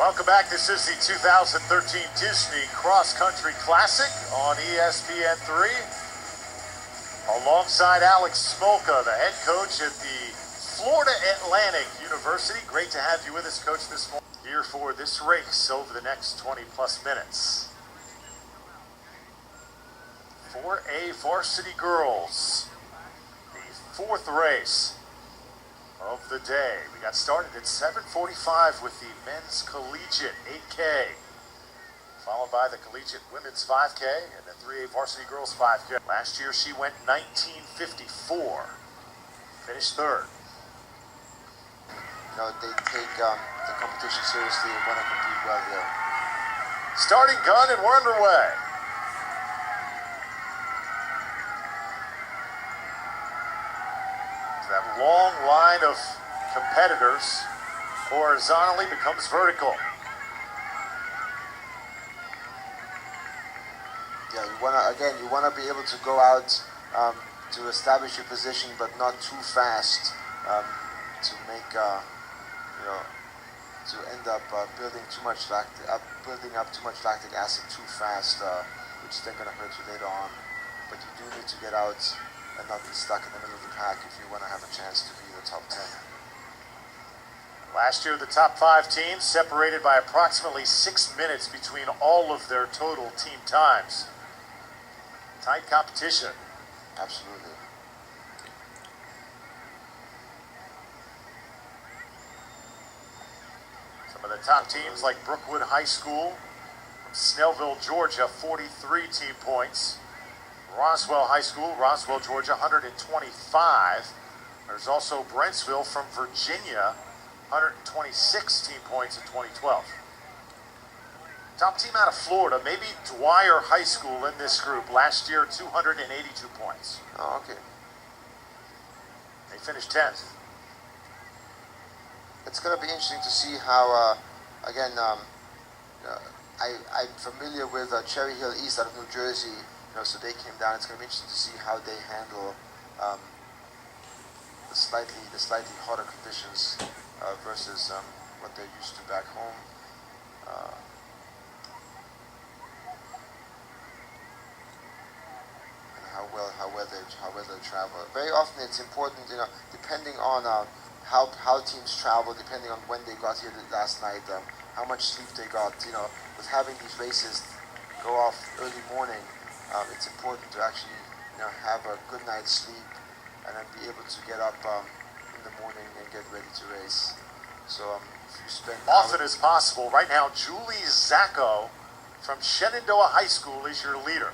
Welcome back. This is the 2013 Disney Cross Country Classic on ESPN3. Alongside Alex Smolka, the head coach at the Florida Atlantic University. Great to have you with us, Coach, this morning. Here for this race over the next 20 plus minutes. 4A Varsity Girls, the fourth race of the day. We got started at 7:45 with the men's collegiate 8K, followed by the collegiate women's 5K and the 3A Varsity Girls 5K. Last year she went 19:54, finished third. You know, they take the competition seriously and want to compete well here. Starting gun and we're underway. That long line of competitors horizontally becomes vertical. Yeah, you want to be able to go out to establish your position, but not too fast to make to end up building up too much lactic acid too fast, which is then going to hurt you later on. But you do need to get out and not be stuck in the middle of the pack if you want to have a chance to be in the top 10. Last year, the top 5 teams separated by approximately 6 minutes between all of their total team times. Tight competition. Absolutely. Some of the top teams like Brookwood High School from Snellville, Georgia, 43 team points. Roswell High School, Roswell, Georgia, 125. There's also Brentsville from Virginia, 126 team points in 2012. Top team out of Florida, maybe Dwyer High School in this group. Last year, 282 points. Oh, okay. They finished 10th. It's going to be interesting to see how, again, I'm familiar with Cherry Hill East out of New Jersey. So they came down. It's going to be interesting to see how they handle the slightly hotter conditions versus what they're used to back home. And how well they travel. Very often it's important, depending on how teams travel, depending on when they got here last night, how much sleep they got. With having these races go off early morning. It's important to actually, have a good night's sleep and then be able to get up in the morning and get ready to race. So if you spend often as possible. Right now, Julie Zacco from Shenandoah High School is your leader.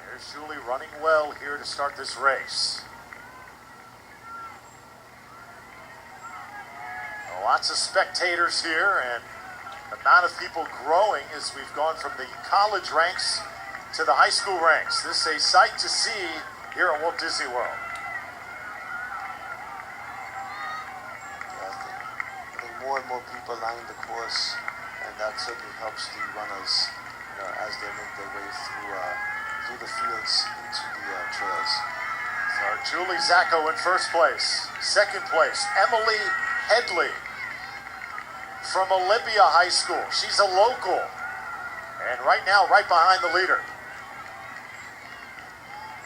There's Julie running well here to start this race. Lots of spectators here and the amount of people growing as we've gone from the college ranks to the high school ranks. This is a sight to see here at Walt Disney World. Yeah, I think more and more people lining the course, and that certainly helps the runners as they make their way through the fields into the trails. So Julie Zacco in first place. Second place, Emily Headley from Olympia High School. She's a local. And right now, right behind the leader.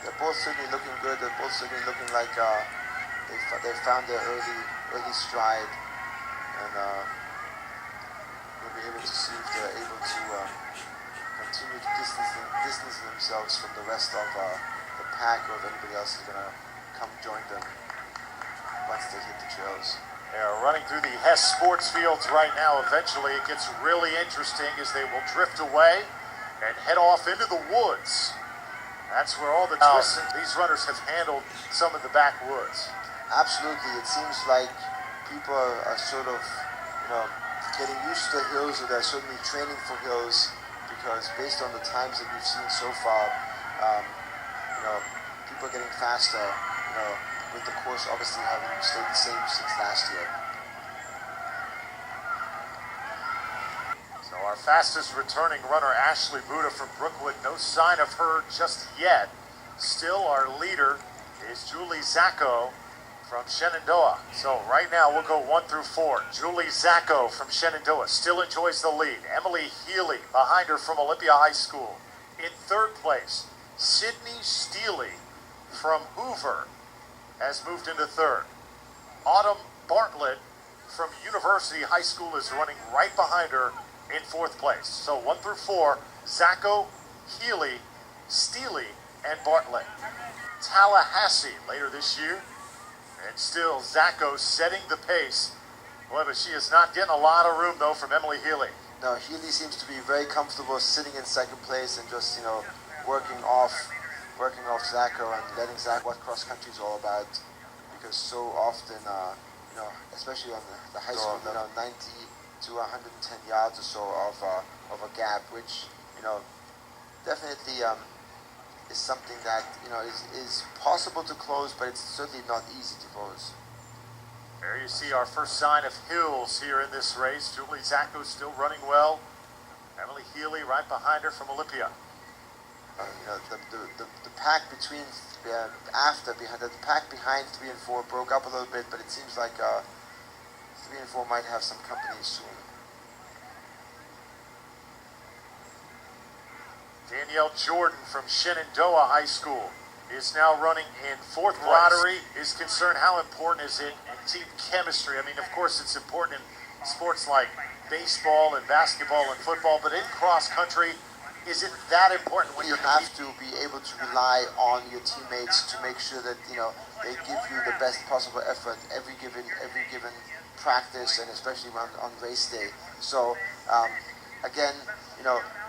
They're both certainly looking good. They're both certainly looking like they found their early stride. And we'll be able to see if they're able to continue to distance themselves from the rest of the pack, or if anybody else is going to come join them once they hit the trails. They are running through the Hess sports fields right now. Eventually it gets really interesting as they will drift away and head off into the woods. That's where all the twists these runners have handled some of the backwoods. Absolutely. It seems like people are sort of, getting used to the hills, or they're certainly training for hills, because based on the times that we've seen so far, people are getting faster, with the course obviously having stayed the same since last year. So our fastest returning runner, Ashley Buddha from Brookwood, no sign of her just yet. Still our leader is Julie Zacco from Shenandoah. So right now we'll go 1 through 4. Julie Zacco from Shenandoah still enjoys the lead. Emily Healy behind her from Olympia High School. In third place, Sydney Steely from Hoover has moved into third. Autumn Bartlett from University High School is running right behind her in fourth place. So 1 through 4, Zacco, Healy, Steely, and Bartlett. Tallahassee later this year. And still Zacco setting the pace. Boy, but she is not getting a lot of room though from Emily Healy. No, Healy seems to be very comfortable sitting in second place and just, working off Zacco and letting Zacco what cross country is all about. Because so often, especially on the high school, 90 to 110 yards or so of a gap, which, definitely is something that, is possible to close, but it's certainly not easy to close. There you see our first sign of hills here in this race. Julie Zacco still running well. Emily Healy right behind her from Olympia. The pack between the pack behind 3 and 4 broke up a little bit, but it seems like 3 and 4 might have some company soon. Danielle Jordan from Shenandoah High School is now running in fourth place. Camaraderie is concerned. How important is it in team chemistry? I mean, of course, it's important in sports like baseball and basketball and football, but in cross country, is it that important when you have to be able to rely on your teammates to make sure that they give you the best possible effort every given practice, and especially on race day. So again,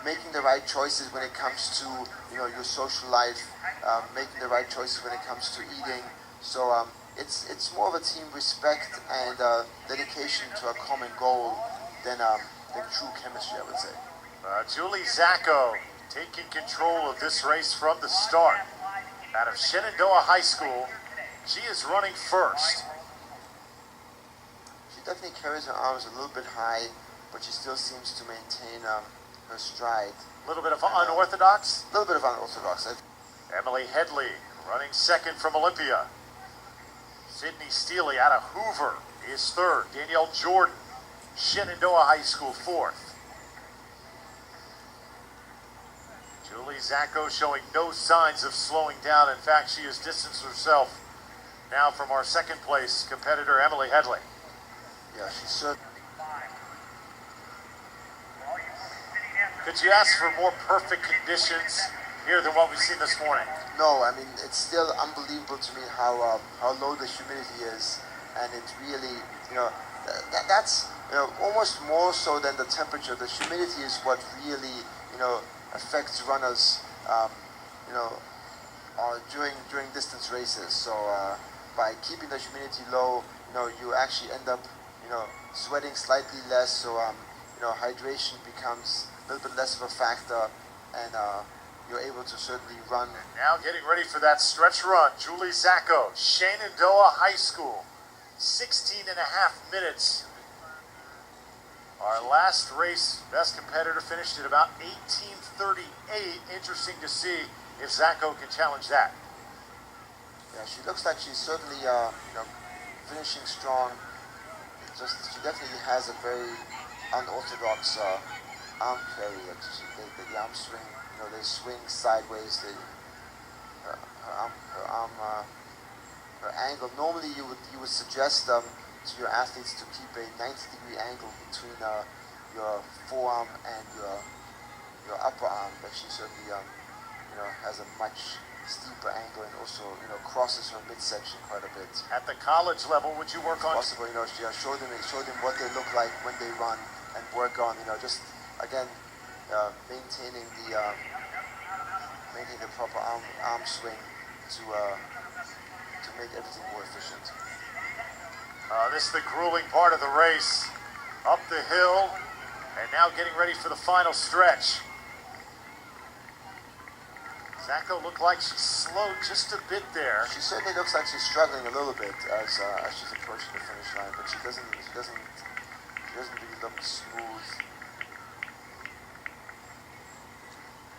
making the right choices when it comes to your social life, making the right choices when it comes to eating. So it's more of a team respect and dedication to a common goal than true chemistry, I would say. Julie Zacco taking control of this race from the start. Out of Shenandoah High School, she is running first. She definitely carries her arms a little bit high, but she still seems to maintain her stride. A little bit of unorthodox? A little bit of unorthodox. Emily Headley running second from Olympia. Sydney Steely out of Hoover is third. Danielle Jordan, Shenandoah High School, fourth. Julie Zacco showing no signs of slowing down. In fact, she has distanced herself now from our second place competitor, Emily Headley. Yeah, she's certainly. Could you ask for more perfect conditions here than what we've seen this morning? No, I mean, it's still unbelievable to me how low the humidity is, and it's really, that's almost more so than the temperature. The humidity is what really, affects runners, during distance races. So by keeping the humidity low, you actually end up, sweating slightly less. So hydration becomes a little bit less of a factor, and you're able to certainly run. And now getting ready for that stretch run, Julie Zacco, Shenandoah High School, 16 and a half minutes. Our last race, best competitor finished at about 18:38. Interesting to see if Zacco can challenge that. Yeah, she looks like she's certainly, finishing strong. She definitely has a very unorthodox arm carry. The arm swing, they swing sideways. Her angle. Normally, you would suggest to your athletes to keep a 90-degree angle between your forearm and your upper arm, but she certainly has a much steeper angle and also crosses her midsection quite a bit. At the college level, would you work on? Possible, show them what they look like when they run, and work on just again maintaining the proper arm swing to make everything more efficient. This is the grueling part of the race. Up the hill, and now getting ready for the final stretch. Zacco looked like she slowed just a bit there. She certainly looks like she's struggling a little bit as she's approaching the finish line, but she doesn't really look smooth.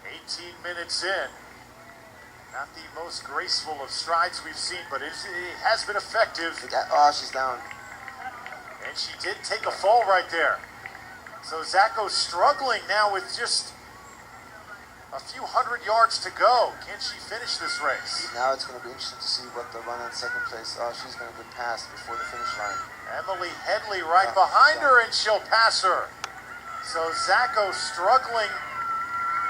18 minutes in. Not the most graceful of strides we've seen, but it has been effective. Oh, she's down. And she did take a fall right there. So Zacco struggling now with just a few hundred yards to go. Can she finish this race? Now it's going to be interesting to see what the run in second place. Oh, she's going to get passed before the finish line. Emily Headley right behind her, and she'll pass her. So Zacco struggling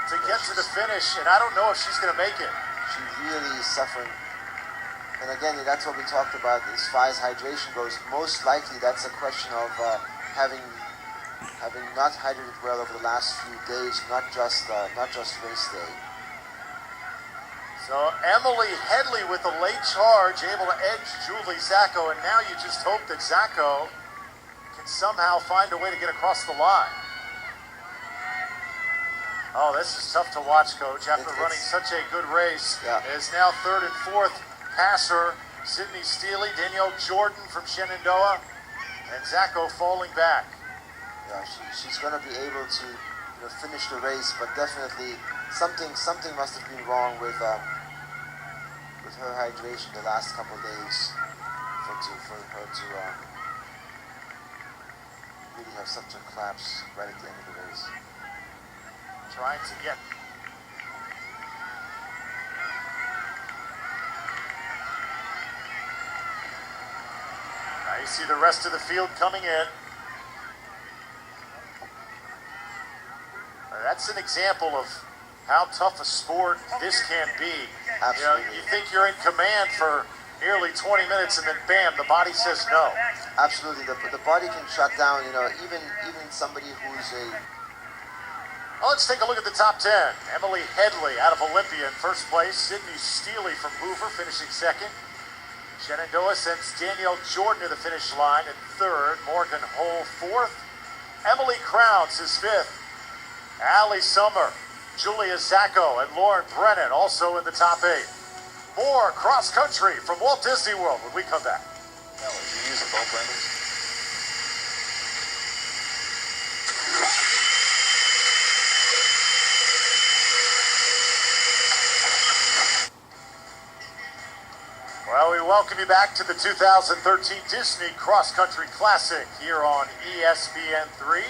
to get to the finish, and I don't know if she's going to make it. She really is suffering. And again, that's what we talked about as far as hydration goes. Most likely that's a question of having not hydrated well over the last few days, not just race day. So Emily Headley with a late charge, able to edge Julie Zacco, and now you just hope that Zacco can somehow find a way to get across the line. Oh, this is tough to watch, Coach. After running such a good race, is now third and fourth passer, Sydney Steely, Danielle Jordan from Shenandoah, and Zacco falling back. Yeah, she's going to be able to finish the race, but definitely something must have been wrong with her hydration the last couple of days for her to really have such a collapse right at the end of the race. Trying to get. Now you see the rest of the field coming in. That's an example of how tough a sport this can be. Absolutely. You think you're in command for nearly 20 minutes, and then bam, the body says no. Absolutely, the body can shut down. Even somebody who's a. Well, let's take a look at the top 10. Emily Headley out of Olympia in first place. Sydney Steely from Hoover finishing second. Shenandoah sends Danielle Jordan to the finish line in third. Morgan Hull fourth. Emily Crowns is fifth. Allie Summer, Julia Zacco, and Lauren Brennan also in the top 8. More cross country from Walt Disney World when we come back. Did you use the boat blenders? Well, we welcome you back to the 2013 Disney Cross Country Classic here on ESPN3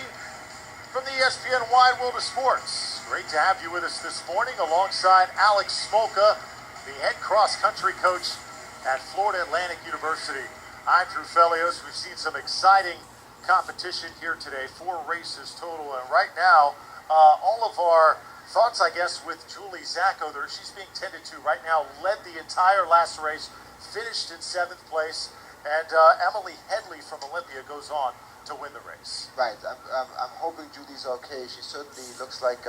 from the ESPN Wide World of Sports. Great to have you with us this morning alongside Alex Smolka, the head cross country coach at Florida Atlantic University. I'm Drew Felios. We've seen some exciting competition here today, 4 races total, and right now, all of our thoughts, I guess, with Julie Zacco, she's being tended to right now, led the entire last race, finished in 7th place, and Emily Headley from Olympia goes on to win the race. Right. I'm hoping Julie's okay. She certainly looks like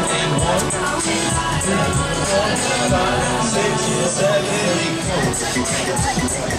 And 1, 2, 3, 4, 5, 6, 7, 8.